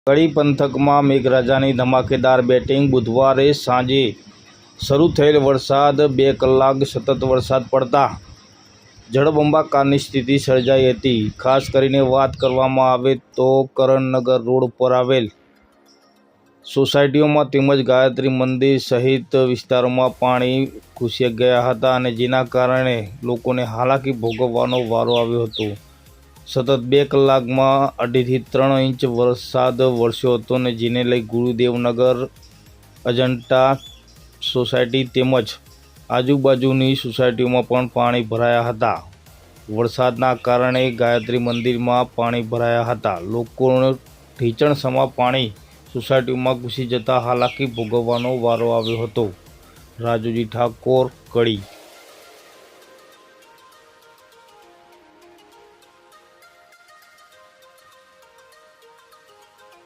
કડી પંથકમાં મેઘરાજાની ધમાકેદાર બેટિંગ। બુધવારે સાંજે શરૂ થયેલ વરસાદ 2 કલાક સતત વરસાદ પડતા જળબંબાકારની સ્થિતિ સર્જાઈ હતી। ખાસ કરીને વાત કરવામાં આવે તો કરણનગર રોડ પર આવેલ સોસાયટીઓમાં તેમજ ગાયત્રી મંદિર સહિત વિસ્તારોમાં પાણી ઘૂસી ગયા હતા અને જેના કારણે લોકોને હાલાકી ભોગવવાનો વારો આવ્યો હતો। સતત 2 કલાકમાં 2.5 થી 3 ઇંચ વરસાદ વરસ્યો હતો અને જેને લઈ ગુરુદેવનગર, અજંટા સોસાયટી તેમજ આજુબાજુની સોસાયટીઓમાં પણ પાણી ભરાયા હતા। વરસાદના કારણે ગાયત્રી મંદિરમાં પાણી ભરાયા હતા। લોકોને ઢીચણસમા પાણી સોસાયટીઓમાં ઘૂસી જતા હાલાકી ભોગવવાનો વારો આવ્યો હતો। રાજુજી ઠાકોર, કડી।